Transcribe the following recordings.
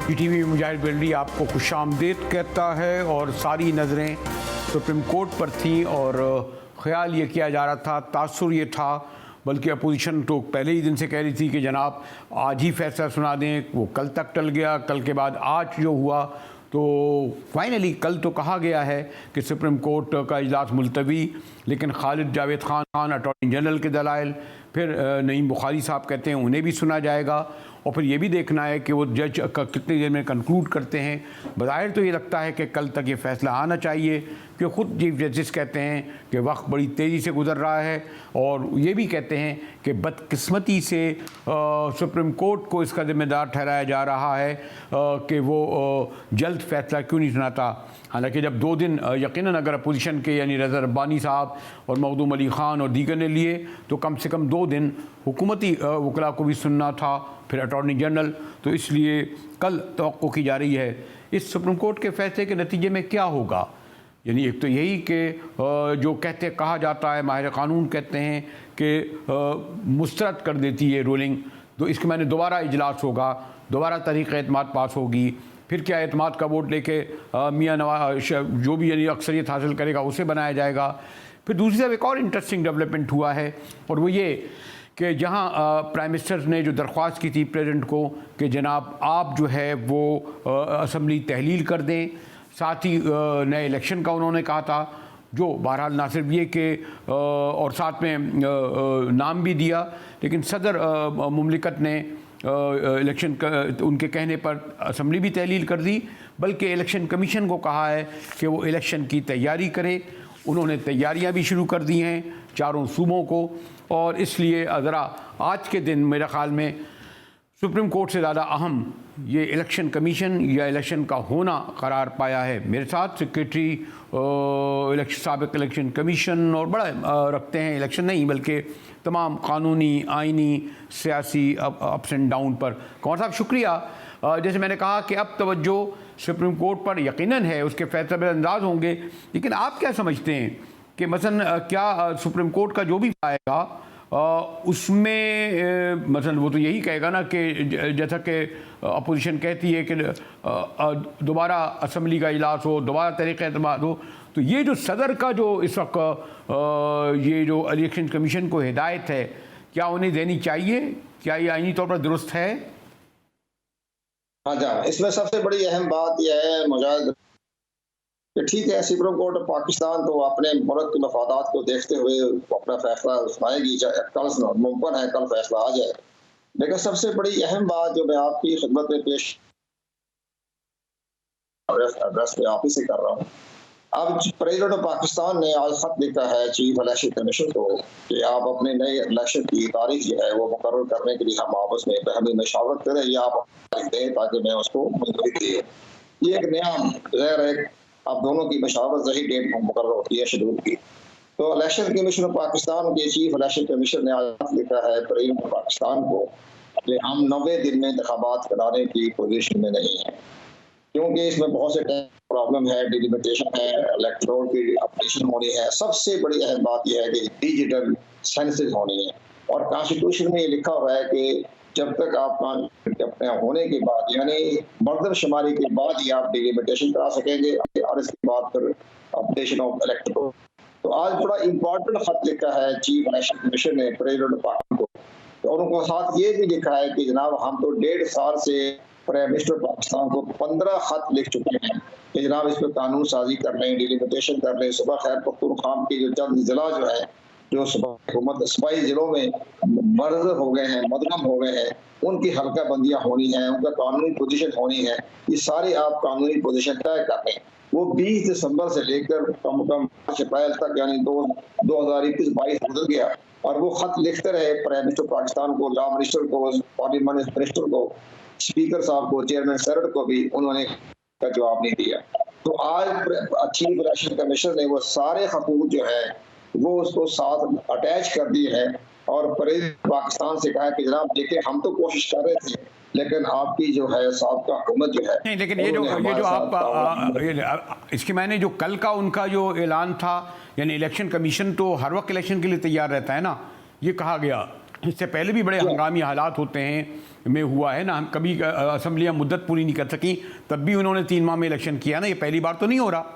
PTV में मुजाहिद बेलरी आपको खुशामदीद कहता है और सारी नज़रें सुप्रीम कोर्ट पर थीं और ख्याल ये किया जा रहा था, तासुर ये था, बल्कि अपोजिशन तो पहले ही दिन से कह रही थी कि जनाब आज ही फैसला सुना दें, वो कल तक टल गया। कल के बाद आज जो हुआ तो फाइनली कल तो कहा गया है कि सुप्रीम कोर्ट का इजलास मुलतवी, लेकिन खालिद जावेद खान अटॉर्नी जनरल के दलाइल, फिर नईम बुखारी साहब कहते हैं उन्हें भी सुना जाएगा और फिर ये भी देखना है कि वो जज कितनी देर में कंक्लूड करते हैं। बज़ाहिर तो ये लगता है कि कल तक ये फ़ैसला आना चाहिए, कि ख़ुद चीफ जस्टिस कहते हैं कि वक्त बड़ी तेज़ी से गुजर रहा है और ये भी कहते हैं कि बदकिस्मती से सुप्रीम कोर्ट को इसका ज़िम्मेदार ठहराया जा रहा है कि वो जल्द फ़ैसला क्यों नहीं सुनाता। हालांकि जब 2 दिन यकीनन अगर अपोजिशन के यानी रज़ा रब्बानी साहब और मखदूम अली ख़ान और दीगर ने लिए तो कम से कम 2 दिन हुकूमती वकला को भी सुनना था, फिर अटॉर्नी जनरल, तो इसलिए कल तवक्को की जा रही है इस सुप्रीम कोर्ट के फ़ैसले के नतीजे में क्या होगा। यानी एक तो यही कि जो कहा जाता है, माहिर क़ानून कहते हैं कि मुस्तरद कर देती है रूलिंग, तो इसके माने दोबारा इजलास होगा, दोबारा तहरीक एतमाद पास होगी, फिर क्या एतमाद का वोट लेके मियाँ नवाज जो भी यानी अक्सरियत हासिल करेगा उसे बनाया जाएगा। फिर दूसरी तरफ एक और इंटरेस्टिंग डेवलपमेंट हुआ है और वो ये कि जहाँ प्राइम मिनिस्टर ने जो दरख्वास्त की थी प्रेसिडेंट को कि जनाब आप जो है वो असम्बली तहलील कर दें, साथ ही नए इलेक्शन का उन्होंने कहा था, जो बहरहाल ना सिर्फ ये कि और साथ में नाम भी दिया, लेकिन सदर मुमलिकत ने इलेक्शन उनके कहने पर असम्बली भी तहलील कर दी, बल्कि इलेक्शन कमीशन को कहा है कि वो इलेक्शन की तैयारी करे। उन्होंने तैयारियां भी शुरू कर दी हैं चारों सूबों को और इसलिए ज़रा आज के दिन मेरे ख़्याल में सुप्रीम कोर्ट से ज़्यादा अहम ये इलेक्शन कमीशन या इलेक्शन का होना करार पाया है। मेरे साथ सेक्रेटरी साबिक़ इलेक्शन कमीशन और बड़ा रखते हैं, इलेक्शन नहीं बल्कि तमाम कानूनी आइनी सियासी अप्स एंड डाउन पर। कंवर साहब शुक्रिया। जैसे मैंने कहा कि अब तवज्जो सुप्रीम कोर्ट पर यकीनन है, उसके फैसले पर अंदाज होंगे, लेकिन आप क्या समझते हैं कि मसलन क्या सुप्रीम कोर्ट का जो भी आएगा उसमें मसलन वो तो यही कहेगा ना कि जैसा कि अपोजिशन कहती है कि दोबारा असम्बली का इजलास हो, दोबारा तहरीक एतमाद हो, तो ये जो सदर का जो इस वक्त ये जो इलेक्शन कमीशन को हिदायत है क्या उन्हें देनी चाहिए? क्या ये आईनी तौर पर दुरुस्त है? हाँ जी, इसमें सबसे बड़ी अहम बात यह है मुजाहिद कि ठीक है सुप्रीम कोर्ट ऑफ पाकिस्तान तो अपने मुल्क के मफादात को देखते हुए अपना फैसला सुनाएगी, कल मुमकिन है कल फैसला आ जाए, लेकिन सबसे बड़ी अहम बात जो मैं आपकी खिदमत में पेश एड्रेस पे आप ही से कर रहा हूँ। अब प्रेसिडेंट ऑफ पाकिस्तान ने आज खत लिखा है चीफ इलेक्शन कमीशन को कि आप अपने नए इलेक्शन की तारीख जो है वो मुकर्रर करने के लिए हम आपस में बहमी मशावरत करें या आप दें ताकि मैं उसको मंजूरी दे। ये एक नया गैर एक अब दोनों की मशावरत सही डेट पर मुकर्रर होती है शेड्यूल की। तो इलेक्शन कमीशन ऑफ पाकिस्तान के चीफ इलेक्शन कमीशन ने आज लिखा है प्रेसिडेंट ऑफ पाकिस्तान को कि हम 90 दिन में इंतखाबात कराने की पोजीशन में नहीं है, क्योंकि इसमें बहुत से प्रॉब्लम है, डिलिमिटेशन है, इलेक्टोरल की अपडेशन होनी है। सबसे बड़ी अहम बात यह है कि डिजिटल सेंसस होनी है और कॉन्स्टिट्यूशन में ये लिखा हुआ है कि जब तक आप अपने होने के बाद यानी मर्दमशुमारी के बाद ही आप डिलिमिटेशन करा सकेंगे और इसके बाद फिर अपडेशन ऑफ इलेक्टोरल। तो आज बड़ा इंपॉर्टेंट खत लिखा है चीफ इलेक्शन कमीशन ने प्रेसिडेंट पाकिस्तान को, तो उनको साथ ये भी लिखा है कि जनाब हम तो 1.5 साल से प्राइम मिनिस्टर पाकिस्तान को 15 खत लिख चुके हैं कि जनाब इस पर कानून साजी कर लें, डिलिमिटेशन कर लें। सुबह खैर पख्तूनख्वा के जो चंद जिला जो है जो हुकूमत सूबाई जिलों में मर्ज हो गए हैं, मदगम हो गए हैं, उनकी हल्का बंदियां होनी है, उनका कानूनी पोजीशन होनी है, ये सारी आप कानूनी पोजीशन तय कर लें। वो 20 दिसंबर से लेकर कम मार्च अप्रैल तक यानी 2021-22 गुजर गया और वो खत लिखते रहे प्राइम मिनिस्टर पाकिस्तान को, लॉ मिनिस्टर को, पार्लियामेंट मिनिस्टर को, स्पीकर साहब को, चेयरमैन सेनेट को भी उन्होंने का जवाब नहीं दिया। तो आज चीफ इलेक्शन कमीशन ने वो सारे खतूत जो है वो उसको साथ अटैच कर दिए हैं और प्रेसिडेंट पाकिस्तान से कहा कि जनाब देखिए हम तो कोशिश कर रहे थे लेकिन आपकी जो है साबका हुकूमत जो है नहीं, लेकिन ये जो आप इसके मायने जो कल का उनका जो ऐलान था यानी इलेक्शन कमीशन तो हर वक्त इलेक्शन के लिए तैयार रहता है ना, ये कहा गया इससे पहले भी बड़े हंगामी हालात होते हैं में हुआ है ना, हम कभी असम्बलियाँ मुद्दत पूरी नहीं कर सकी तब भी उन्होंने 3 माह में इलेक्शन किया ना, ये पहली बार तो नहीं हो रहा।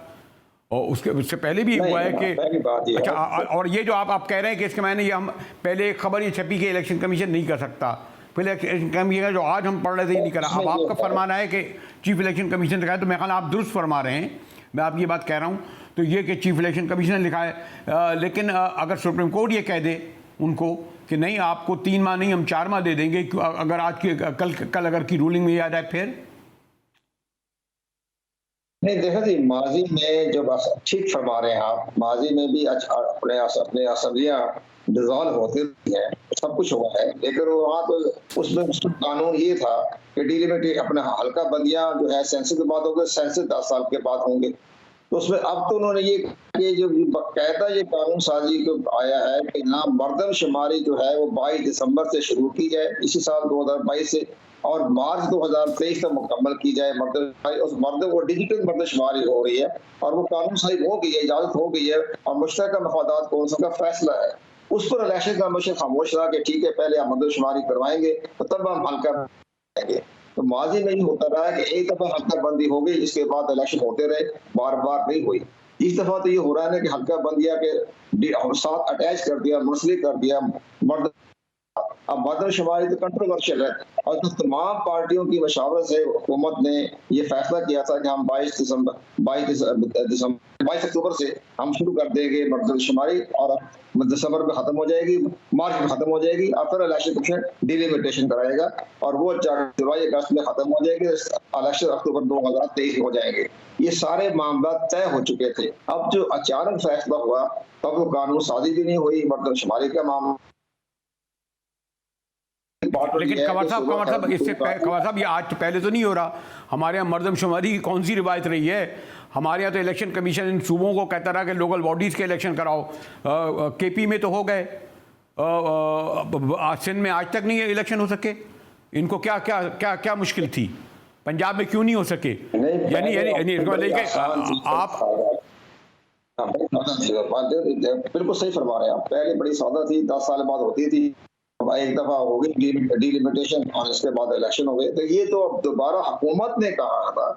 और उससे पहले भी हुआ है कि अच्छा, और ये जो आप कह रहे हैं कि इसके मैंने ये हम पहले एक खबर ये छपी कि इलेक्शन कमीशन नहीं कर सकता, पहले इलेक्शन कमीशन जो आज हम पढ़ रहे थे ये नहीं करा। अब आपका फरमाना है कि चीफ इलेक्शन कमीशन ने कहा, तो मैं ख्याल आप दुरुस्त फरमा रहे हैं, मैं आपकी बात कह रहा हूँ तो ये कि चीफ इलेक्शन कमीशन ने लिखा है। लेकिन अगर सुप्रीम कोर्ट ये कह दे उनको कि नहीं आपको 3 माह नहीं हम 4 माह दे देंगे, अगर आज की कल अगर की रूलिंग में आ जाए फिर? नहीं देखा जी, माजी में जो बस ठीक फरमा रहे हैं आप, माजी में भी अपने असम्बलियाँ डिजॉल्व होती हैं, सब कुछ हुआ है, लेकिन वहाँ तो उसमें कानून ये था कि डिलिमिटेड अपना हल्का बंदियाँ जो है सेंसस के बाद होंगे, सेंसस 10 साल के बाद होंगे। तो उसमें अब तो उन्होंने ये जो बाकायदा ये कानून साजी को आया है कि ना मर्दमशुमारी जो है वो 22 दिसंबर से शुरू की जाए इसी साल 2022 से, और मार्च 2023 तक मुकम्मल की जाए मर्दमशुमारी। उस वो डिजिटल मर्दमशुमारी हो रही है और वो कानून साजी हो गई है, इजाजत हो गई है, और मुश्तरका मफादात कौंसिल का फैसला है। उस पर इलेक्शन कमीशन खामोश रहा कि ठीक है पहले आप मर्दमशुमारी करवाएंगे तो तब हम हल्का करेंगे। तो माजी में ही होता रहा कि एक दफा हल्का बंदी हो गई, इसके बाद इलेक्शन होते रहे, बार बार नहीं हुई। इस दफा तो ये हो रहा है ना कि हल्का बंदिया के साथ अटैच कर दिया, मुंसलिक कर दिया मर्द। अब मर्दमशुमारी तो कंट्रोवर्शियल है, और तो तमाम पार्टियों की मशावरत से हुकूमत ने ये फैसला किया था कि हम 22 अक्टूबर से हम शुरू कर देंगे मर्दमशुमारी, और दिसंबर में खत्म हो जाएगी, मार्च में खत्म हो जाएगी, और फिर इलेक्शन कमीशन डिलिमिटेशन कराएगा और वो जुलाई अगस्त में खत्म हो जाएगी, इलेक्शन अक्टूबर 2023 में हो जाएंगे। ये सारे मामला तय हो चुके थे। अब जो अचानक फैसला हुआ तब वो कानून साजी भी नहीं हुई, मर्दमशुमारी का मामला। लेकिन कंवर साहब इससे कंवर साहब ये आज पहले तो नहीं हो रहा। हमारे यहाँ मर्दमशुमारी की कौन सी रिवायत रही है? हमारे यहाँ तो इलेक्शन कमीशन इन सूबों को कहता रहा कि लोकल बॉडीज़ के इलेक्शन कराओ। केपी में तो हो गए, सिंध में आज तक नहीं इलेक्शन हो सके। इनको क्या क्या क्या क्या मुश्किल थी? पंजाब में क्यों नहीं हो सके? यानी आप बिल्कुल सही फरमा रहे हैं आप। पहले बड़ी सादा थी, 10 साल बाद होती थी, एक दफा हो गई डिलिमिटेशन और इसके बाद इलेक्शन हो गए। तो ये तो अब दोबारा हुकूमत ने कहा था,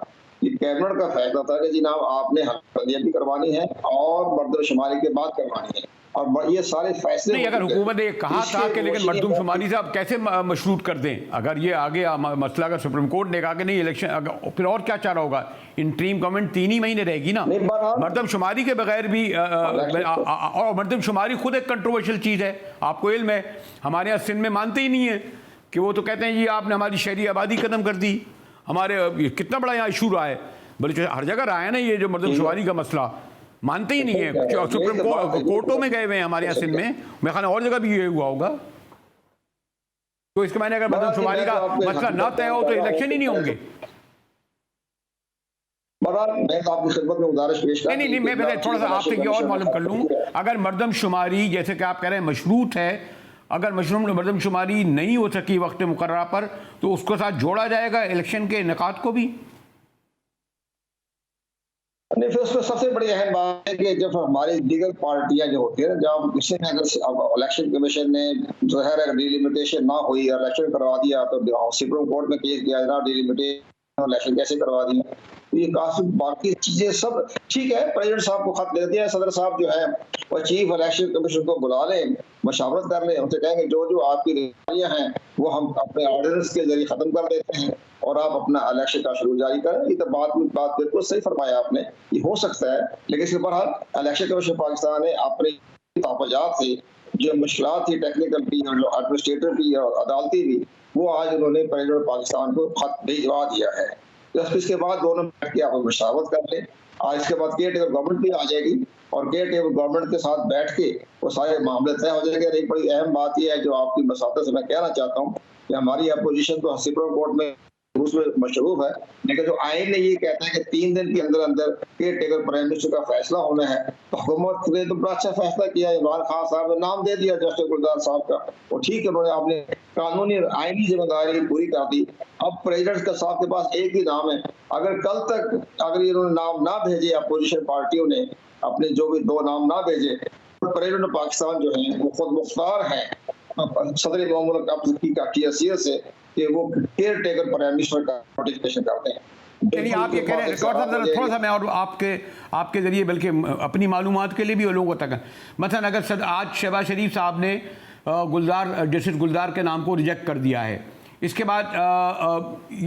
ये कैबिनेट का फैसला था कि जनाब आपने हल्का भी करवानी है और मर्दमशुमारी के बाद करवानी है, और ये सारे फैसले नहीं। अगर हुकूमत ने कहा था कि लेकिन मर्दमशुमारी से आप कैसे मशरूत कर दें? अगर ये आगे मसला, अगर सुप्रीम कोर्ट ने कहा कि नहीं इलेक्शन, फिर और क्या चारा होगा? इंटरीम गवर्नमेंट 3 ही महीने रहेगी ना, मर्दमशुमारी के बगैर भी। और मर्दमशुमारी खुद एक कंट्रोवर्शियल चीज़ है, आपको इल्म है। हमारे यहाँ सिंध में मानते ही नहीं है कि वो तो कहते हैं जी आपने हमारी शहरी आबादी खत्म कर दी। हमारे कितना बड़ा यहाँ इशू रहा है, बल्कि हर जगह रहा है ना ये जो मर्दमशुमारी का मसला, मानते ही नहीं है। सुप्रीम कोर्टों में गए हुए हैं हमारे यहाँ सिंध में, मेरे ख्याल और जगह भी ये हुआ होगा। तो इसके मायने अगर मर्दमशुमारी का मसला ना तय हो तो इलेक्शन ही नहीं होंगे। मैं तो आपकी खिदमत में गुजारिश पेश कर नहीं, मैं थोड़ा सा आपसे ये और मालूम कर लूँ, अगर मर्दमशुमारी जैसे कि आप कह रहे हैं मशरूत है, अगर मर्दमशुमारी नहीं हो सकी वक्त मुकर्ररा पर, तो उसको साथ जोड़ा जाएगा इलेक्शन के इनेकाद को भी? नहीं, फिर उसमें सबसे बड़ी अहम बात है कि जब हमारी दीगर पार्टियां जो होती है ना, जब किसी ने अगर इलेक्शन कमीशन ने जो है डिलिमिटेशन ना हुई, इलेक्शन करवा दिया, तो सुप्रीम कोर्ट में केस किया ना डिलिमिटेशन इलेक्शन कैसे करवा दिया। तो ये काफी बाकी चीजें सब ठीक है। प्रेसिडेंट साहब को खत दे दिया, सदर साहब जो है वो चीफ इलेक्शन कमीशन को बुला लें, मशावरत कर लें, उनसे कहेंगे जो जो आपकी रिहाइयां हैं वो हम अपने ऑर्डिनेंस के जरिए खत्म कर देते हैं और आप अपना इलेक्शन का शेड्यूल जारी करें। ये तो बात बिल्कुल सही फरमाया आपने, ये हो सकता है। लेकिन इसके बहरहाल इलेक्शन कमीशन पाकिस्तान ने अपनी ताफजात से जो मुश्किलात थी, टेक्निकल भी और एडमिनिस्ट्रेटिव भी और अदालती भी, वो आज उन्होंने प्रेसिडेंट पाकिस्तान को खत भिजवा दिया है। तो इसके बाद दोनों बैठ के आप मशावरत कर लें, और इसके बाद केयर टेकर गवर्नमेंट भी आ जाएगी और केयर टेकर गवर्नमेंट के साथ बैठ के वो सारे मामले तय हो जाएंगे। एक बड़ी अहम बात यह है जो आपकी मसादत से मैं कहना चाहता हूँ कि हमारी अपोजिशन तो सुप्रीम कोर्ट में उसमें मशरूफ है, लेकिन जो आइन ने ये कहता है कि 3 दिन के अंदर अंदर केयर टेकर प्राइम मिनिस्टर का फैसला होना है, तो हुकूमत ने तो बड़ा अच्छा फैसला किया। इमरान खान साहब ने नाम दे दिया जस्टिस गुलजार साहब का, वो ठीक है, उन्होंने अपने कानूनी आईनी जिम्मेदारी पूरी कर दी। अब प्रेसिडेंट का साहब के पास एक ही नाम है, अगर कल तक अगर इन्होंने नाम ना भेजे, अपोजिशन पार्टियों ने अपने जो भी 2 नाम ना भेजे, तो प्रेसिडेंट पाकिस्तान जो है वो खुद मुख्तार है सदर मुल्क की हैसियत से कि वो केयर टेकर प्राइम मिनिस्टर का नोटिफिकेशन करते हैं। यानी आप ये कह रहे हैं, रिकॉर्ड साहब जरा थोड़ा सा मैं और आपके जरिए बल्कि अपनी मालूमात के लिए भी लोगों तक, मसलन अगर आज शहबाज शरीफ साहब ने जस्टिस गुलजार के नाम को रिजेक्ट कर दिया है, इसके बाद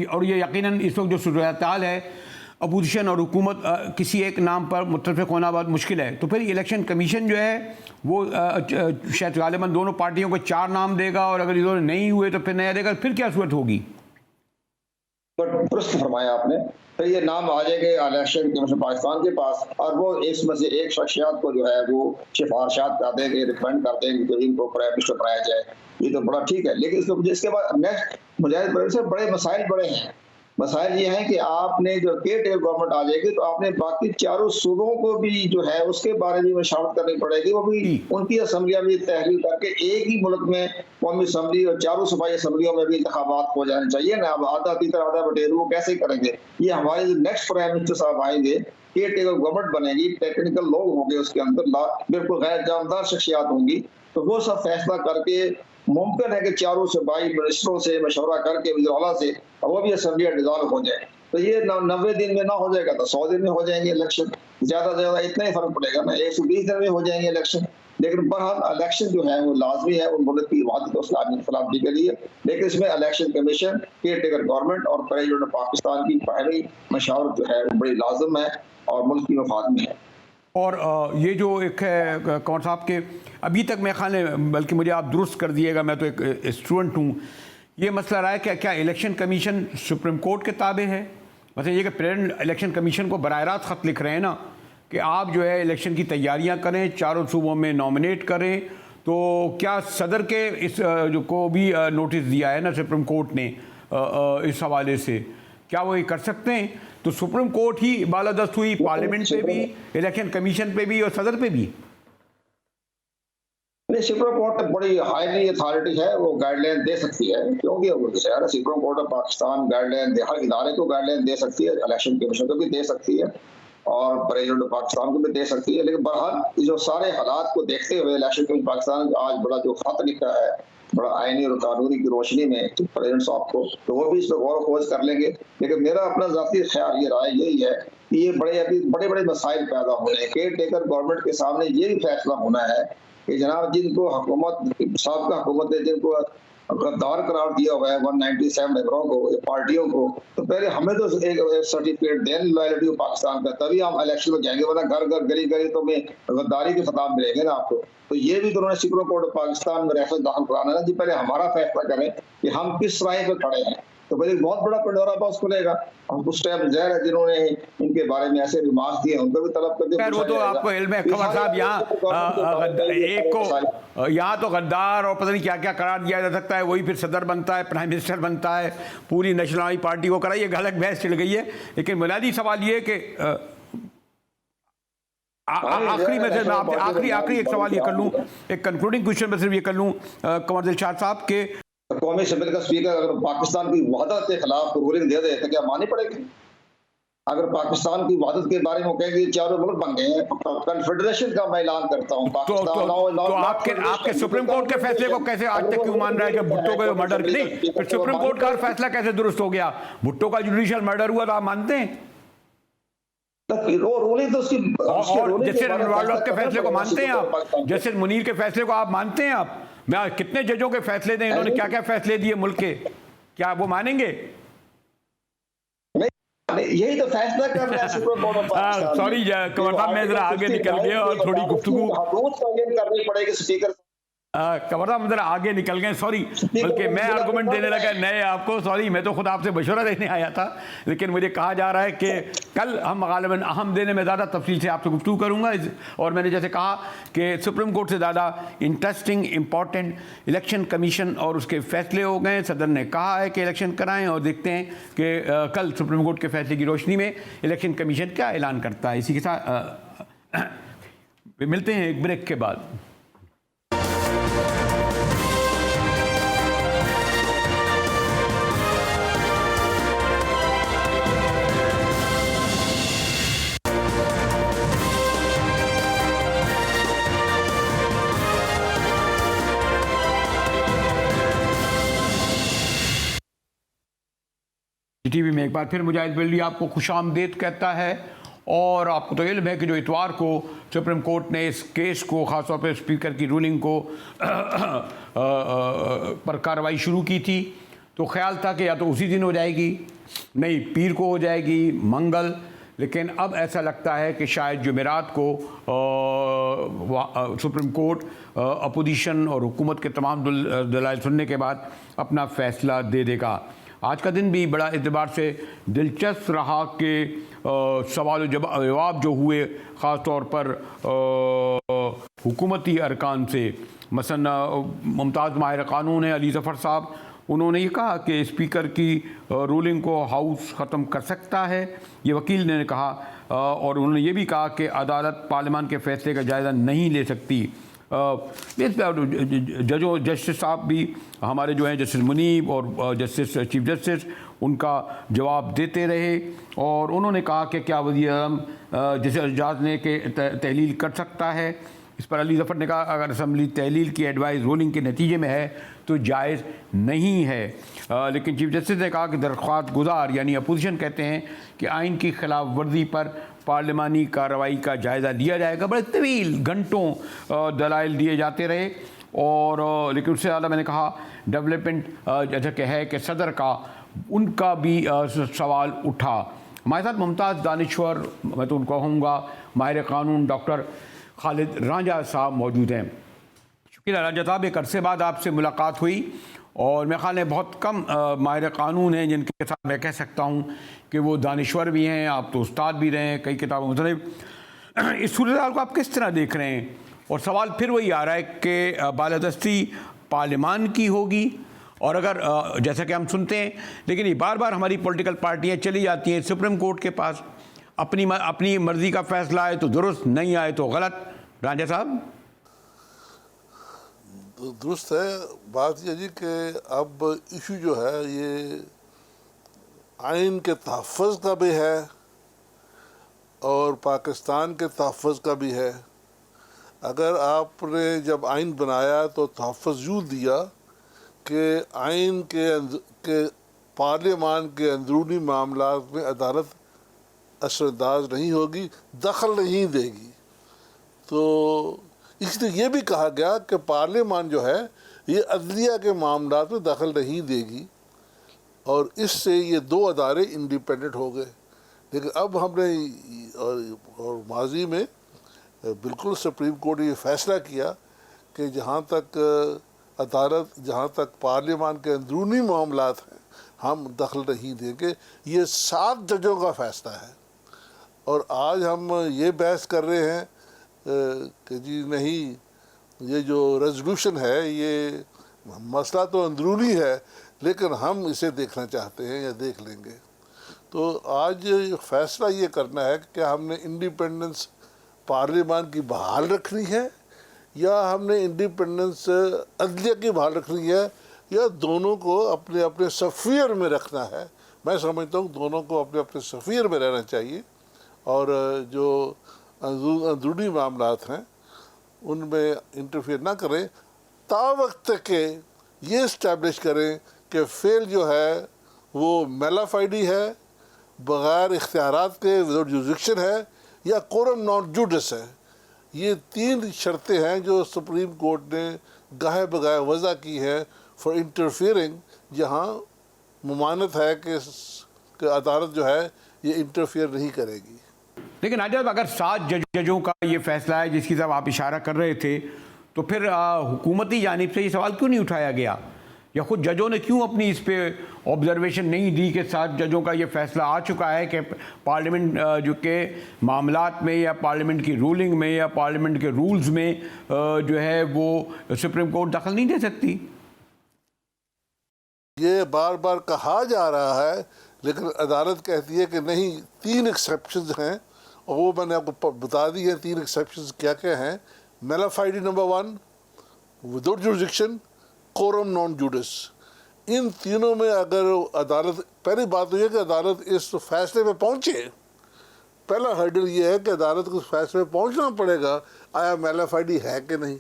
और ये यकीनन इस वक्त जो सूरत-ए-हाल है अपोजिशन और हुकूमत किसी एक नाम पर मुत्तफिक होना बहुत मुश्किल है, तो फिर इलेक्शन कमीशन जो है वो शायद गालिबन दोनों पार्टियों को 4 नाम देगा और अगर ये दोनों नहीं हुए तो फिर नया देगा, फिर क्या सूरत होगी? दुरुस्त फरमाया आपने। फिर ये नाम आ जाएंगे इलेक्शन कमीशन पाकिस्तान के पास और वो इसमें से एक शख्सियत को जो है वो सिफारिशात कर देंगे, रिकमेंड कर देंगे कि इनको प्राइम मिनिस्टर बनाया जाए। ये तो बड़ा ठीक है, लेकिन इसके बाद नेक्स्ट मुजाहिद से बड़े मसाइल बड़े हैं। मसाइल ये हैं कि आपने जो केयर टेकर गवर्नमेंट आ जाएगी तो आपने बाकी चारों सूबों को भी जो है उसके बारे में मशावरत करनी पड़ेगी। वो भी उनकी असम्बलियां भी तहरीर करके एक ही मुल्क में कौमी असम्बली और चारों सूबाई असम्बलियों में भी इंतखाबात हो जाने चाहिए ना। अब आधा तीतर आधा बटेर वो कैसे करेंगे? ये हमारे जो नेक्स्ट प्राइम मिनिस्टर साहब आएंगे, केयर टेकर गवर्नमेंट बनेगी, टेक्निकल लोग होंगे उसके अंदर, बिल्कुल गैर जानदार शख्सियात होंगी, तो वो सब फैसला करके मुमकिन है कि चारों सूबाई मिनिस्टरों से मशवरा करके वज़ीर-ए-आला से वो भी असम्बलियां डिसॉल्व हो जाए। तो ये 90 दिन में ना हो जाएगा तो 100 दिन में हो जाएंगे इलेक्शन, ज्यादा से ज्यादा इतना ही फर्क पड़ेगा ना, 120 दिन में हो जाएंगे इलेक्शन। लेकिन बहरहाल इलेक्शन जो है वो लाजमी है उन मुल्क की वहादत और सलामती के लिए, लेकिन इसमें election commission, care taker government और प्रेसिडेंट पाकिस्तान की पहली मशावरत जो है वो बड़ी लाजम है और मुल्क की मफाद में है। और ये जो एक है कंवर साहब के अभी तक मैं ख्याल है, बल्कि मुझे आप दुरुस्त कर दिएगा, मैं तो एक स्टूडेंट हूँ, ये मसला रहा है कि क्या इलेक्शन कमीशन सुप्रीम कोर्ट के ताबे है? मतलब ये कि प्रेसिडेंट इलेक्शन कमीशन को बराह रास्त ख़त लिख रहे हैं ना कि आप जो है इलेक्शन की तैयारियां करें, चारों सूबों में नॉमिनेट करें, तो क्या सदर के इस जो को भी नोटिस दिया है ना सुप्रीम कोर्ट ने इस हवाले से, क्या वो ये कर सकते हैं? तो सुप्रीम कोर्ट ही बालादस्त हुई पार्लियामेंट पे भी, इलेक्शन कमीशन पे भी और सदर पे भी? नहीं, सुप्रीम कोर्ट बड़ी हाईली अथॉरिटी है, वो गाइडलाइन दे सकती है, क्योंकि supreme court of Pakistan guideline हर इदारे को गाइडलाइन दे सकती है, इलेक्शन कमीशन को भी दे सकती है और प्रेसिडेंट ऑफ पाकिस्तान को भी दे सकती है। लेकिन बहरहाल जो सारे हालात को देखते हुए इलेक्शन कमीशन पाकिस्तान आज बड़ा जो खत लिखा है बड़ा आईनी और कानूनी की रोशनी में प्रेसिडेंट साहब को, तो वो भी इस पर गौर खोज कर लेंगे। लेकिन मेरा अपना ज़ाती ख्याल ये राय यही है कि ये बड़े बड़े मसाइल पैदा होने हैं। केयर टेकर गवर्नमेंट के सामने ये भी फैसला होना है कि जनाब जिनको हुकूमत साबिक़ा हुकूमत ने जिनको गद्दार करार दिया हुआ है 197 मेंबरों को, पार्टियों को, तो पहले हमें तो एक सर्टिफिकेट दें लॉयल्टी ऑफ पाकिस्तान का, तभी हम इलेक्शन में जाएंगे, वरना घर घर गली गली तो में गद्दारी के खिताब मिलेंगे ना आपको। तो ये भी तो उन्होंने सुप्रीम कोर्ट ऑफ पाकिस्तान में रेफरेंस दाखिल कराना है जी, पहले हमारा फैसला करें कि हम किस राय पे खड़े हैं। तो पहले बहुत बड़ा पंडोरा बॉक्स खुलेगा। हम कुछ टाइम ज़ाहिर है जिन्होंने इनके बारे में ऐसे रिमार्क्स दिए उनको भी तलब करके वो तो आपको इल्म है कंवर साहब, यहाँ तो गद्दार और पता नहीं क्या क्या करार दिया जा सकता है, वही फिर सदर बनता है, प्राइम मिनिस्टर बनता है, पूरी नेशनल पार्टी को कराइए, गलत बहस चल गई है। लेकिन बुनियादी सवाल ये कि आखिरी में मैं आपसे आखिरी एक सवाल ये कर लूँ, एक कंक्लूडिंग क्वेश्चन में सिर्फ ये कर लूँ कंवर दिलशाद साहब के, कौमी असेंबली का स्पीकर अगर पाकिस्तान की वहदत के खिलाफ रूलिंग दे दे तो क्या माननी पड़ेगी? अगर पाकिस्तान की वहदत के बारे में कहेंगे चारों मुल्क बन गए हैं, कन्फेडरेशन का मैं ऐलान करता हूँ तो आपके सुप्रीम कोर्ट के फैसले को कैसे आज तक क्यों मान रहा है कि भुट्टो को मर्डर नहीं, फिर सुप्रीम कोर्ट का फैसला कैसे दुरुस्त हो गया? भुट्टो का जुडिशियल मर्डर हुआ तो आप मानते हैं? रूलिंग तो उसकी और जस्टिस रनवाल के फैसले को मानते हैं आप? जस्टिस मुनीर के फैसले को आप मानते हैं? आप मैं कितने जजों के फैसले दें, इन्होंने क्या क्या फैसले दिए मुल्क के, क्या वो मानेंगे? यही तो फैसला कर रहा है supreme court of Pakistan. Sorry Kanwar साहब, मैं जरा आगे निकल गया और थोड़ी गुफ्तगू करनी पड़ेगी स्पीकर कंवर साहब, जरा आगे निकल गए, सॉरी, बल्कि मैं आर्गूमेंट देने लगा नए आपको, सॉरी, मैं तो खुद आपसे मशवरा देने आया था, लेकिन मुझे कहा जा रहा है कि कल हम गालिबन अहम देने में ज़्यादा तफसील से आपसे गुफ्तगू करूँगा। और मैंने जैसे कहा कि सुप्रीम कोर्ट से ज़्यादा इंटरेस्टिंग इम्पॉर्टेंट इलेक्शन कमीशन और उसके फैसले हो गए। सदर ने कहा है कि इलेक्शन कराएं और देखते हैं कि कल सुप्रीम कोर्ट के फैसले की रोशनी में इलेक्शन कमीशन क्या ऐलान करता है। इसी के साथ मिलते हैं एक ब्रेक के बाद। में एक बार फिर मुजाहिद बिल्ली आपको खुशामदीद कहता है। और आपको तो इल्म है कि जो इतवार को सुप्रीम कोर्ट ने इस केस को, ख़ासतौर पर स्पीकर की रूलिंग को पर कार्रवाई शुरू की थी, तो ख्याल था कि या तो उसी दिन हो जाएगी, नहीं पीर को हो जाएगी, मंगल, लेकिन अब ऐसा लगता है कि शायद जुमेरात को सुप्रीम कोर्ट अपोजिशन और हुकूमत के तमाम दलाइल सुनने के बाद अपना फ़ैसला दे देगा। आज का दिन भी बड़ा एतबार से दिलचस्प रहा कि सवाल जवाब जो हुए ख़ास तौर पर हुकूमती अरकान से, मसलन मुमताज़ माहिर क़ानून है अली ज़फ़र साहब, उन्होंने ये कहा कि स्पीकर की रूलिंग को हाउस ख़त्म कर सकता है, ये वकील ने कहा। और उन्होंने ये भी कहा कि अदालत पार्लियामान के फ़ैसले का जायज़ा नहीं ले सकती। जस्टिस साहब भी हमारे जो हैं, जस्टिस मुनीब और जस्टिस चीफ जस्टिस, उनका जवाब देते रहे और उन्होंने कहा कि क्या वज़ीर आज़म जिसे एजाज़ ने के तहलील कर सकता है। इस पर अली ज़फ़र ने कहा अगर असम्बली तहलील की एडवाइस रूलिंग के नतीजे में है तो जायज़ नहीं है। लेकिन चीफ जस्टिस ने कहा कि दरख्वास्त गुजार यानी अपोजिशन कहते हैं कि आइन की खिलाफ वर्जी पर पार्लिमानी कार्रवाई का जायज़ा लिया जाएगा। बड़े तवील घंटों दलाइल दिए जाते रहे और लेकिन उससे ज़्यादा मैंने कहा डेवलपमेंट जैसा कि है कि सदर का, उनका भी सवाल उठा। हमारे साथ मुमताज़ दानिश्वर, मैं तो उनको कहूँगा माहिर क़ानून डॉक्टर खालिद रांझा साहब मौजूद हैं। शुक्रिया रांझा साहब, एक अरसे बाद आपसे मुलाकात हुई और मेरे ख्याल में बहुत कम माहिर क़ानून हैं जिनके साथ मैं कह सकता हूँ कि वो दानिश्वर भी हैं, आप तो उस्ताद भी रहे हैं, कई किताबों मतलब इस सूरत को आप किस तरह देख रहे हैं? और सवाल फिर वही आ रहा है कि बालादस्ती पार्लियामान की होगी, और अगर जैसा कि हम सुनते हैं, लेकिन ये बार बार हमारी पॉलिटिकल पार्टियाँ चली जाती हैं सुप्रीम कोर्ट के पास, अपनी मर्ज़ी का फ़ैसला आए तो दुरुस्त, नहीं आए तो गलत। रांझा साहब दुरुस्त है बात ये जी कि अब इशू जो है ये आइन के तहफ़्फ़ुज़ का भी है और पाकिस्तान के तहफ़्फ़ुज़ का भी है। अगर आपने जब आइन बनाया तो तहफ़्फ़ुज़ यूँ दिया कि आइन के पार्लियामान के अंदरूनी मामलात में अदालत असरअंदाज नहीं होगी, दखल नहीं देगी। तो इसलिए ये भी कहा गया कि पार्लियामान जो है ये अदलिया के मामलात में दखल नहीं देगी और इससे ये दो अदारे इंडिपेंडेंट हो गए। लेकिन अब हमने और माजी में बिल्कुल सुप्रीम कोर्ट ने ये फ़ैसला किया कि जहाँ तक पार्लियामान के अंदरूनी मामलात हैं हम दखल नहीं देंगे। ये 7 जजों का फ़ैसला है और आज हम ये बहस कर रहे हैं कि जी नहीं, ये जो रेजोल्यूशन है ये मसला तो अंदरूनी है लेकिन हम इसे देखना चाहते हैं या देख लेंगे। तो आज फ़ैसला ये करना है कि क्या हमने इंडिपेंडेंस पार्लियामान की बहाल रखनी है या हमने इंडिपेंडेंस अदलिया की बहाल रखनी है या दोनों को अपने अपने सफ़ीर में रखना है। मैं समझता हूँ दोनों को अपने अपने सफ़ीर में रहना चाहिए और जो अंदरूनी मामलात हैं उनमें इंटरफेयर ना करें तावक्त के ये इस्टेब्लिश करें कि फेल जो है वो मेलाफाइडी है, बग़ैर इख्तियारात के विदाउट जुरिडिक्शन है या कोरम नॉन जुडिस है। ये 3 शर्तें हैं जो सुप्रीम कोर्ट ने गाहे बगाहे वज़ा की है फॉर इंटरफेयरिंग, जहाँ मुमानत है कि अदालत जो है ये इंटरफेयर नहीं करेगी। लेकिन आज अगर 7 जजों का ये फैसला है जिसकी तरफ आप इशारा कर रहे थे, तो फिर हुकूमती जानिब से ये सवाल क्यों नहीं उठाया गया या खुद जजों ने क्यों अपनी इस पे ऑब्जर्वेशन नहीं दी कि 7 जजों का ये फैसला आ चुका है कि पार्लियामेंट जो के मामलात में या पार्लियामेंट की रूलिंग में या पार्लियामेंट के रूल्स में जो है वो सुप्रीम कोर्ट दखल नहीं दे सकती? ये बार बार कहा जा रहा है लेकिन अदालत कहती है कि नहीं, 3 एक्सेप्शंस हैं और वो मैंने आपको बता दी है। 3 एक्सेप्शंस क्या क्या हैं? Mala fide number 1, without jurisdiction, coram non judice. इन तीनों में अगर अदालत, पहली बात तो ये कि अदालत इस फैसले पे पहुँचे, पहला हर्डल ये है कि अदालत को उस फैसले पे पहुँचना पड़ेगा। आया मेलाफाइडी है कि नहीं,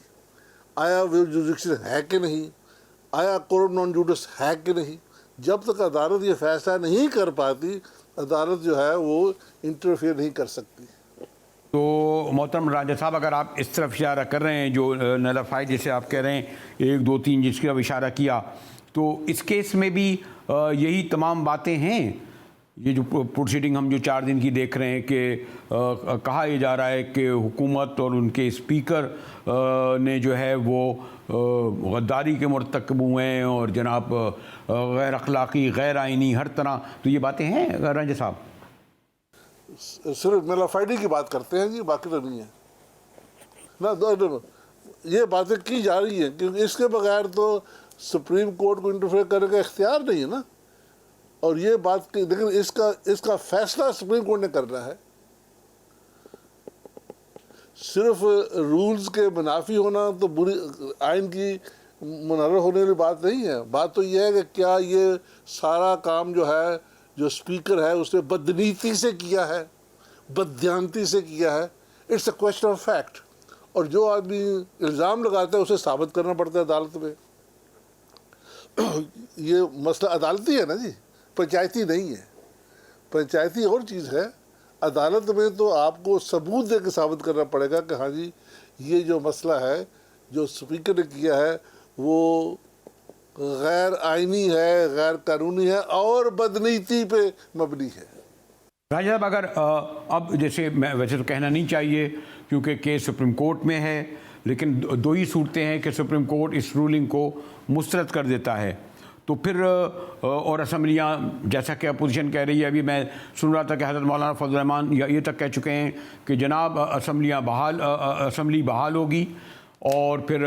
आया विदाउट जुरिडिक्शन है कि नहीं, आया कोरम नॉन जुडिस है कि नहीं। जब तक अदालत ये फैसला नहीं कर पाती, अदालत जो है वो इंटरफेयर नहीं कर सकती। तो मोहतरम राजा साहब, अगर आप इस तरफ इशारा कर रहे हैं, जो नलफाई जैसे आप कह रहे हैं 1 2 3 जिसकी तरफ इशारा किया, तो इस केस में भी यही तमाम बातें हैं। ये जो प्रोसीडिंग हम जो 4 दिन की देख रहे हैं कि कहा यह जा रहा है कि हुकूमत और उनके स्पीकर ने जो है वो गद्दारी के मुर्तकब हुए हैं और जनाब गैर अखलाक़ी, गैर आइनी, हर तरह, तो ये बातें हैं राजा साहब? सिर्फ नलाफाइडी की बात करते हैं जी, बाकी तो नहीं है ना। ये बातें की जा रही हैं क्योंकि इसके बगैर तो सुप्रीम कोर्ट को इंटरफेयर करने का इख्तियार नहीं है ना। और ये बात की, लेकिन इसका फैसला सुप्रीम कोर्ट ने करना है। सिर्फ रूल्स के मुनाफी होना तो बुरी आइन की मुनर्रह होने वाली बात नहीं है। बात तो यह है कि क्या ये सारा काम जो है, जो स्पीकर है उसने बदनीति से किया है, बदध्यानती से किया है। It's a question of fact. और जो आदमी इल्ज़ाम लगाता है उसे साबित करना पड़ता है अदालत में। ये मसला अदालती है ना जी, पंचायती नहीं है। पंचायती और चीज़ है, अदालत में तो आपको सबूत दे के साबित करना पड़ेगा कि हाँ जी ये जो मसला है जो स्पीकर ने किया है वो गैर आइनी है, गैर कानूनी है और बदनीति पे मबनी है। राजा साहब, अगर अब जैसे मैं वैसे तो कहना नहीं चाहिए क्योंकि केस सुप्रीम कोर्ट में है, लेकिन 2 ही सूरतें हैं कि सुप्रीम कोर्ट इस रूलिंग को मुस्तरद कर देता है, तो फिर और असम्बलियाँ, जैसा कि अपोजिशन कह रही है, अभी मैं सुन रहा था कि हज़रत मौलाना फजल रहमान ये तक कह चुके हैं कि जनाब असम्बली बहाल होगी और फिर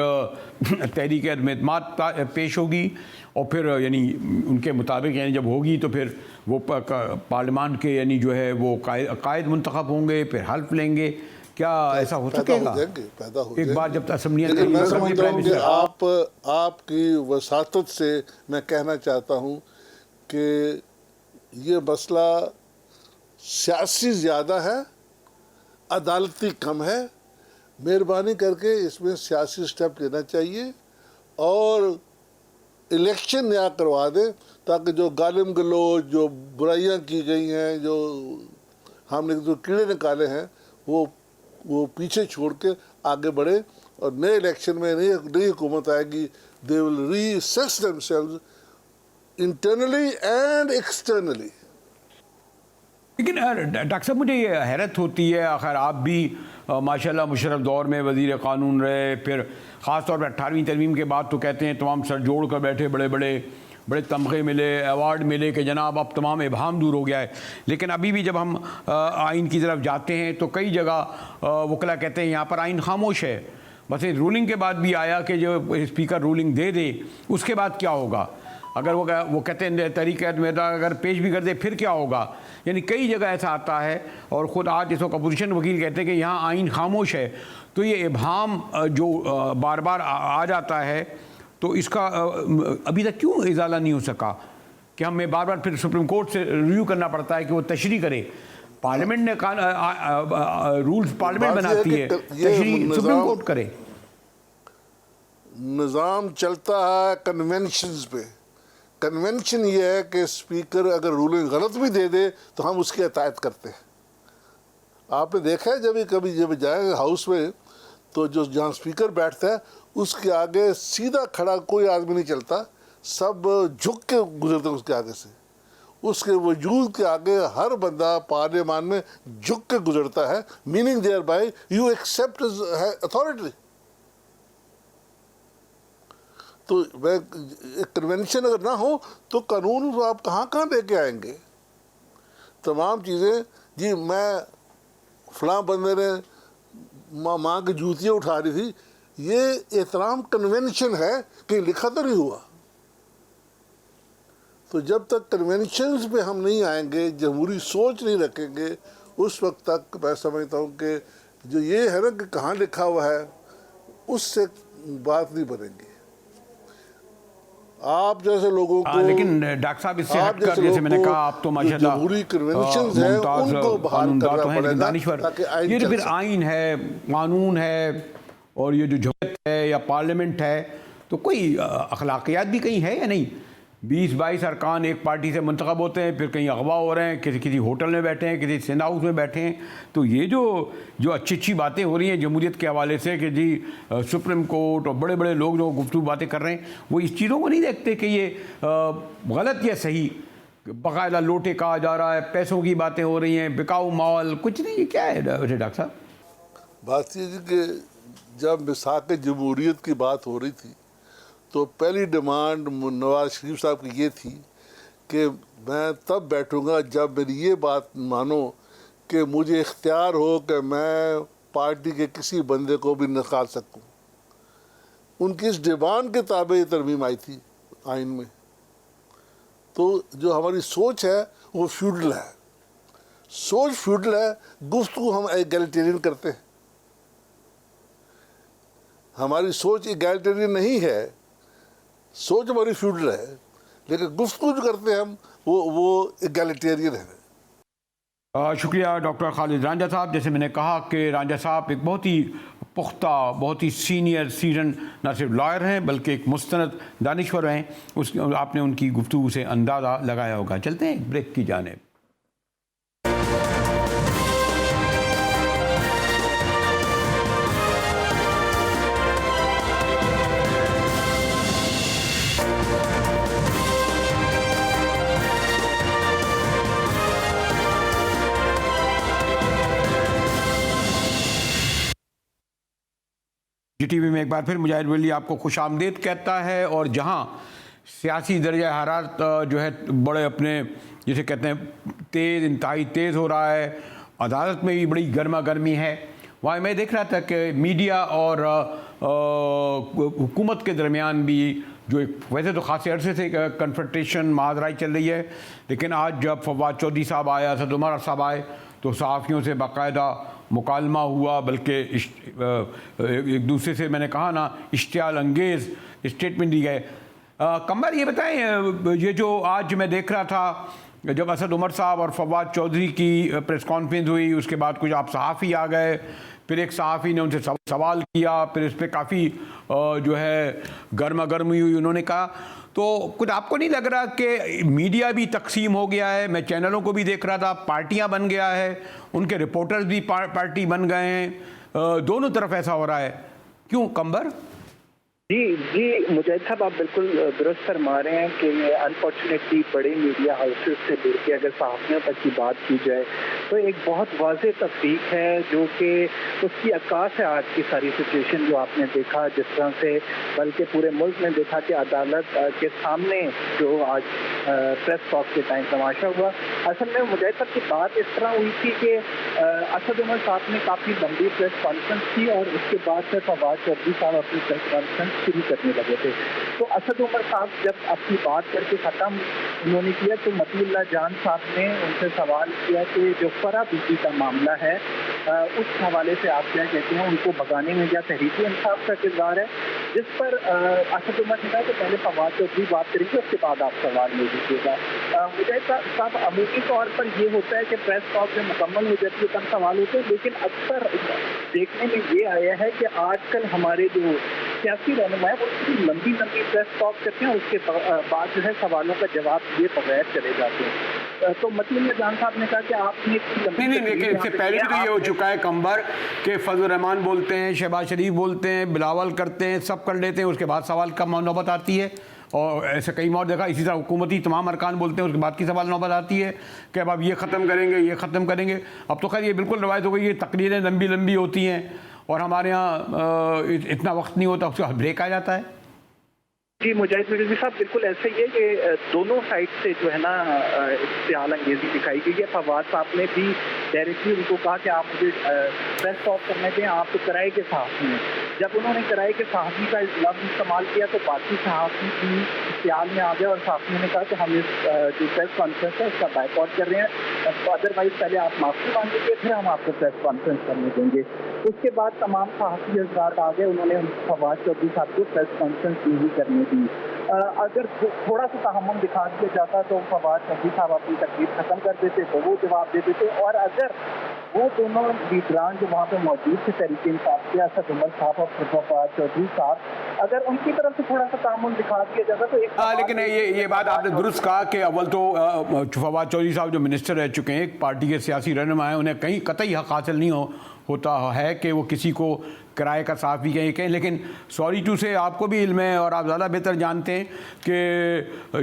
तहरीक अदम पेश होगी और फिर यानी उनके मुताबिक यानी जब होगी तो फिर वो पार्लियामान के यानी जो है वो कायद मुंतखब होंगे, फिर हल्फ लेंगे। क्या ऐसा हो सकेगा? पैदा हो एक बार जब असम्बलियाँ मैं समझता हूँ कि आपकी वसातत से मैं कहना चाहता हूँ कि ये मसला सियासी ज़्यादा है, अदालती कम है। मेहरबानी करके इसमें सियासी स्टेप लेना चाहिए और इलेक्शन नया करवा दें ताकि जो गालिम गलोच, जो बुराइयां की गई हैं, जो हमने जो कीड़े निकाले हैं वो पीछे छोड़ के आगे बढ़े और नए इलेक्शन में नई हुकूमत आएगी। They will reassess themselves internally and externally. लेकिन डॉक्टर साहब, मुझे ये हैरत होती है, आखिर आप भी माशाल्लाह मुशर्रफ दौर में वज़ीर क़ानून रहे, फिर ख़ास तौर पर 18वीं तरमीम के बाद तो कहते हैं तमाम सर जोड़ कर बैठे, बड़े तमग़े मिले, अवार्ड मिले कि जनाब अब तमाम इबहम दूर हो गया है। लेकिन अभी भी जब हम आइन की तरफ जाते हैं तो कई जगह वकला कहते हैं यहाँ पर आइन खामोश है। बस इस रूलिंग के बाद भी आया कि जो स्पीकर रूलिंग दे दे उसके बाद क्या होगा, अगर वो कहते हैं तहरीक अदम अगर पेश भी कर दे फिर क्या होगा। यानी कई जगह ऐसा आता है और ख़ुद आज इसको अपोजिशन वकील कहते हैं कि यहाँ आइन खामोश है। तो ये इबहम जो बार बार आ जाता है तो इसका अभी तक क्यों इजाला नहीं हो सका कि हमें बार बार फिर सुप्रीम कोर्ट से रिव्यू करना पड़ता है कि वो तशरीह करे। पार्लियामेंट ने रूल्स पार्लियामेंट बनाती है, तशरीह सुप्रीम कोर्ट करे। निज़ाम चलता है कन्वेंशंस पे। कन्वेंशन ये है कि स्पीकर अगर रूलिंग गलत भी दे दे तो हम उसकी अतायत करते हैं। आपने देखा है जब जाएंगे हाउस में तो जो जहाँ स्पीकर बैठता है उसके आगे सीधा खड़ा कोई आदमी नहीं चलता, सब झुक के गुजरते हैं उसके आगे से। उसके वजूद के आगे हर बंदा पार्लियामान में झुक के गुजरता है, meaning thereby you accept authority. तो वह कन्वेंशन अगर ना हो तो कानून आप कहाँ लेके आएंगे। तमाम चीज़ें जी, मैं फलां बंदे ने माँ की जूतियाँ उठा रही थी, ये एहतराम कन्वेंशन है कि लिखा तो नहीं हुआ। तो जब तक कन्वेंशंस पे हम नहीं आएंगे, जमहूरी सोच नहीं रखेंगे, उस वक्त तक मैं समझता हूँ कि जो ये है ना कि कहाँ लिखा हुआ है उससे बात नहीं बनेगी। आप जैसे लोगों को लेकिन डॉक्टर साहब इससे हटकर जैसे मैंने कहा आप तो माशाल्लाह जमहूरी कन्वेंशंस हैं उनको बहाल करना पड़ेगा। दानिश्वर, ये जो फिर आइन है, कानून है और ये जो जमहूरियत है या पार्लियामेंट है, तो कोई अखलाकियात भी कहीं है या नहीं 20-22 अरकान एक पार्टी से मुंतखब होते हैं, फिर कहीं अगवा हो रहे हैं, किसी होटल में बैठे हैं, किसी सेना हाउस में बैठे हैं। तो ये जो अच्छी अच्छी बातें हो रही हैं जमहूरियत के हवाले से कि जी सुप्रीम कोर्ट और बड़े बड़े लोग जो गुफ्तगू बातें कर रहे हैं, वो इस चीज़ों को नहीं देखते कि ये गलत या सही। बाकायदा लोटे कहा जा रहा है, पैसों की बातें हो रही हैं, बिकाऊ माल, कुछ नहीं। ये क्या है डॉक्टर साहब? बात ये कि जब मिसाक जमहूरियत की बात हो रही थी तो पहली डिमांड नवाज शरीफ साहब की ये थी कि मैं तब बैठूंगा जब मेरी ये बात मानो कि मुझे इख्तियार हो कि मैं पार्टी के किसी बंदे को भी निकाल सकूं। उनकी इस डिमांड के ताबे ये तरमीम आई थी आइन में। तो जो हमारी सोच है वो फ्यूडल है, सोच फ्यूडल है, गुफ्तगू हम एगैलिटेरियन करते हैं। हमारी सोच एगैलिटेरियन नहीं है, सोच हमारी फ्यूडल है, लेकिन गुफ्तगू जो करते हैं हम वो एगैलिटेरियन है। शुक्रिया डॉक्टर खालिद रांझा साहब। जैसे मैंने कहा कि रांझा साहब एक बहुत ही पुख्ता, बहुत ही सीनियर सीजन न सिर्फ लॉयर हैं बल्कि एक मुस्तनद दानिश्वर हैं। आपने उनकी गुफ्तगू से अंदाज़ा लगाया होगा। चलते हैं एक ब्रेक की जानिब। टीवी में एक बार फिर मुजाहिद वली आपको खुशामदीद कहता है। और जहां सियासी दर्जा हरारत जो है बड़े अपने जिसे कहते हैं तेज़, इंतहाई तेज़ हो रहा है, अदालत में भी बड़ी गर्मा गर्मी है। वहाँ मैं देख रहा था कि मीडिया और हुकूमत के दरमियान भी जो एक वैसे तो ख़ासे अरसे से कन्फ्रंटेशन माजराई चल रही है, लेकिन आज जब फवाद चौधरी साहब आए, असद उमर साहब आए, तो सहाफ़ियों से बाकायदा मुकालमा हुआ, बल्कि एक दूसरे से मैंने कहा ना इश्तियाल अंगेज़ स्टेटमेंट दी गए। कमर ये बताएं, ये जो आज मैं देख रहा था जब असद उमर साहब और फवाद चौधरी की प्रेस कॉन्फ्रेंस हुई, उसके बाद कुछ आप सहाफ़ी आ गए, फिर एक सहाफ़ी ने उनसे सवाल किया, फिर इस पर काफ़ी जो है गर्मा गर्मी हुई। उन्होंने कहा तो कुछ आपको नहीं लग रहा कि मीडिया भी तकसीम हो गया है? मैं चैनलों को भी देख रहा था, पार्टियां बन गया है, उनके रिपोर्टर्स भी पार्टी बन गए हैं, दोनों तरफ ऐसा हो रहा है, क्यों कंबर? जी मुजाहिद साहब, आप बिल्कुल दुरुस्त फरमा रहे हैं कि अनफॉर्चुनेटली बड़े मीडिया हाउसेस से जुड़ के अगर सहाफ़ियों तक की बात की जाए तो एक बहुत वाज़ेह तफरीक है जो कि उसकी अक्कास है आज की सारी सिचुएशन जो आपने देखा, जिस तरह से बल्कि पूरे मुल्क में देखा कि अदालत के सामने जो आज प्रेस टॉक के टाइम तमाशा हुआ। असल में मुजाहिद साहब की बात इस तरह हुई थी कि असद उमर साहब ने काफ़ी लंबी प्रेस कॉन्फ्रेंस की और उसके बाद से फवाद चौधरी साहब अपनी प्रेस कॉन्फ्रेंस शुरू करने लगे थे। तो असद उमर साहब जब अपनी बात करके ख़त्म उन्होंने किया तो मतीउल्लाह जान साहब ने उनसे सवाल किया कि जो फरा बीबी का मामला है उस हवाले से आप क्या कहते हैं, उनको भगाने में क्या तहरीक-ए-इंसाफ का किरदार है? जिस पर असद उमर ने कहा कि पहले फवाद चौधरी बात करेंगे, उसके बाद आप सवाल ले लीजिएगा। मुजाहिद साहब, अमूमी तौर पर ये होता है कि प्रेस टॉक जब मुकम्मल हो जाती है तब सवाल होते हैं, लेकिन अक्सर देखने में ये आया है कि आजकल हमारे जो सियासी रहनुमा है वो इतनी लंबी प्रेस टॉक करते हैं, उसके बाद जो है सवालों का जवाब दिए बगैर चले जाते हैं। तो मतीउल्लाह जान साहब ने कहा कि आपने नहीं, लेकिन इससे पहले भी तो ये हो चुका है कंबर कि फजल रहमान बोलते हैं, शहबाज शरीफ बोलते हैं, बिलावल करते हैं, सब कर लेते हैं, उसके बाद सवाल का नौबत आती है। और ऐसे कई और देखा, इसी तरह हुकूमती तमाम अरकान बोलते हैं, उसके बाद की सवाल नौबत आती है कि अब आप ये ख़त्म करेंगे, ये ख़त्म करेंगे। अब तो खैर ये बिल्कुल रवायत हो गई, ये तकरीरें लंबी होती हैं और हमारे यहाँ इतना वक्त नहीं होता, उसका ब्रेक आ जाता है। जी मुजाहिद मिर्ज़ी साहब, बिल्कुल ऐसे ही है कि दोनों साइड से जो है ना इश्तियाल अंगेज़ी दिखाई गई है। फवाद साहब ने भी डायरेक्टली उनको कहा कि आप मुझे प्रेस टॉक करने दें, आप तो किराए के सहाफ़ी हैं। जब उन्होंने किराए के सहाफ़ी का लफ्ज़ इस्तेमाल किया तो बाकी सहाफ़ी भी इश्तियाल में आ गए और सहाफ़ियों ने कहा कि हम इस जो प्रेस कॉन्फ्रेंस है उसका बायकॉट कर रहे हैं, अदरवाइज़ पहले आप माफ़ी मांग लीजिए फिर हम आपको प्रेस कॉन्फ्रेंस करने देंगे। उसके बाद तमाम सहाफ़ी हज़रात आ गए, उन्होंने फवाद चौधरी साहब को प्रेस कॉन्फ्रेंस नहीं करने दी। अगर थोड़ा सा तहम्मुल दिखा दिया जाता तो फवाद चौधरी साहब अपनी तकरीर ख़त्म कर देते तो वो जवाब दे देते, और अगर वो दोनों लीडरान जो वहाँ पे मौजूद थे तहरीक इंसाफ के, असद उमर साहब और फवाद चौधरी साहब, अगर उनकी तरफ से थोड़ा सा तामुल दिखा दिया जाता तो एक लेकिन ये बात आपने दुरुस्त कहा कि अव्वल तो फवाद चौधरी साहब जो मिनिस्टर रह चुके हैं, एक पार्टी के सियासी रहनुमा हैं, उन्हें कहीं कतई हक हासिल नहीं होता है कि वो किसी को किराए का साफ़ी कहें। लेकिन सॉरी टू से आपको भी इल्म है और आप ज़्यादा बेहतर जानते हैं कि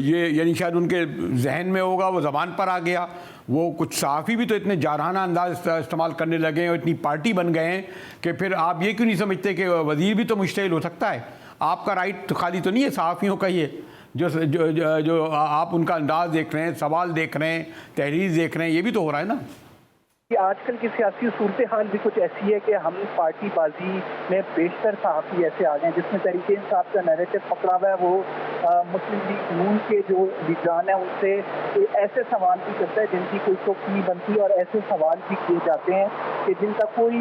ये यानी शायद उनके जहन में होगा, वो ज़बान पर आ गया। वो कुछ सहाफ़ी भी तो इतने जारहाना अंदाज इस्तेमाल करने लगे हैं और इतनी पार्टी बन गए हैं कि फिर आप ये क्यों नहीं समझते कि वज़ीर भी तो मुश्तहिल हो सकता है। आपका राइट तो खाली तो नहीं है सहाफ़ियों का, ये जो आप उनका अंदाज़ देख रहे हैं, सवाल देख रहे हैं, तहरीर देख रहे हैं, ये भी तो हो रहा है ना। कि आजकल की सियासी सूरत हाल भी कुछ ऐसी है कि हम पार्टीबाजी में बेशतर सहाफ़ी ऐसे आ गए जिसमें तहरीक इंसाफ का नैरेटिव पकड़ा हुआ है। वो मुस्लिम लीग नून के जो लीडरान है उनसे ऐसे सवाल भी करता है जिनकी कोई चौक नहीं बनती और ऐसे सवाल भी किए जाते हैं कि जिनका कोई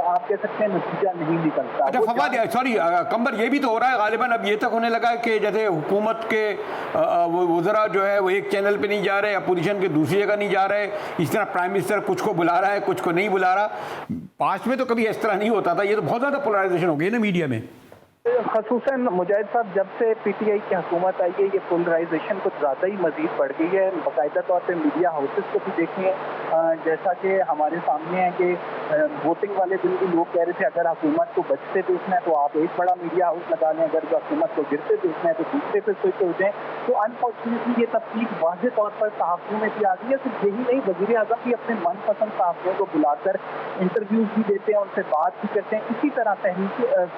आप कह सकते हैं नतीजा नहीं निकलता। अच्छा फवाद, सॉरी कंबर, ये भी तो हो रहा है गालिबन अब ये तक होने लगा है कि जैसे हुकूमत के वज़रा जो है वो एक चैनल पे नहीं जा रहे, अपोजिशन के दूसरी जगह नहीं जा रहे, इस तरह प्राइम मिनिस्टर कुछ को बुला रहा है कुछ को नहीं बुला रहा। पास्ट में तो कभी इस तरह नहीं होता था। ये तो बहुत ज़्यादा पोलराइजेशन हो गई ना मीडिया में। ख़ुसूसन मुजाहिद साहब जब से पीटीआई की हुकूमत आई है ये पोलराइजेशन कुछ ज़्यादा ही मज़ीद बढ़ गई है। बाकायदा तौर पे मीडिया हाउसेस को भी देखें, जैसा कि हमारे सामने है कि वोटिंग वाले दिन भी लोग कह रहे थे अगर हुकूमत को बचते देखना है तो आप एक बड़ा मीडिया हाउस लगा लें, अगर हुकूमत को गिरते देखना है तो दूसरे पे स्विच हो जाएँ। तो अनफॉर्चुनेटली ये तफसीक वाज़े तौर पर सहाफ़ियों में भी आ गई है। सिर्फ यही नहीं, वज़ीर आज़म भी अपने मनपसंद सहाफ़ियों को बुलाकर इंटरव्यूज़ भी देते हैं, उनसे बात भी करते हैं। इसी तरह तहरीक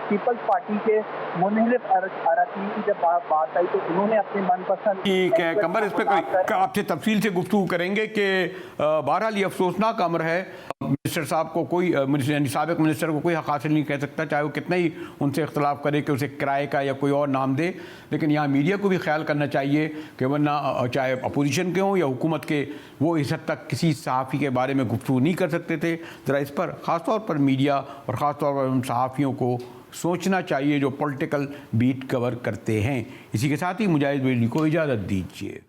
पीपल्स पार्टी के मुनहरिफ अरकान की जब बात आई तो उन्होंने अपने मनपसंद ठीक है कंबर, इस पर आपसे तफसील से गुफ्तगू करेंगे कि बहरहाल ये अफसोसनाक अमर है। मिनिस्टर साहब को कोई साबिक मिनिस्टर को कोई हक हासिल नहीं कह सकता, चाहे वो कितना ही उनसे इख्तलाफ करे कि उसे किराए का या कोई और नाम दे। लेकिन यहाँ मीडिया को भी ख्याल करना चाहिए कि वरना चाहे अपोजिशन के हों या हुकूमत के, वो इस हद तक किसी सहाफ़ी के बारे में गुफ्तगू नहीं कर सकते थे। ज़रा इस पर ख़ास तौर पर मीडिया और ख़ास तौर पर उन सहाफ़ियों को सोचना चाहिए जो पॉलिटिकल बीट कवर करते हैं। इसी के साथ ही मुजाहिद बेली को इजाज़त दीजिए।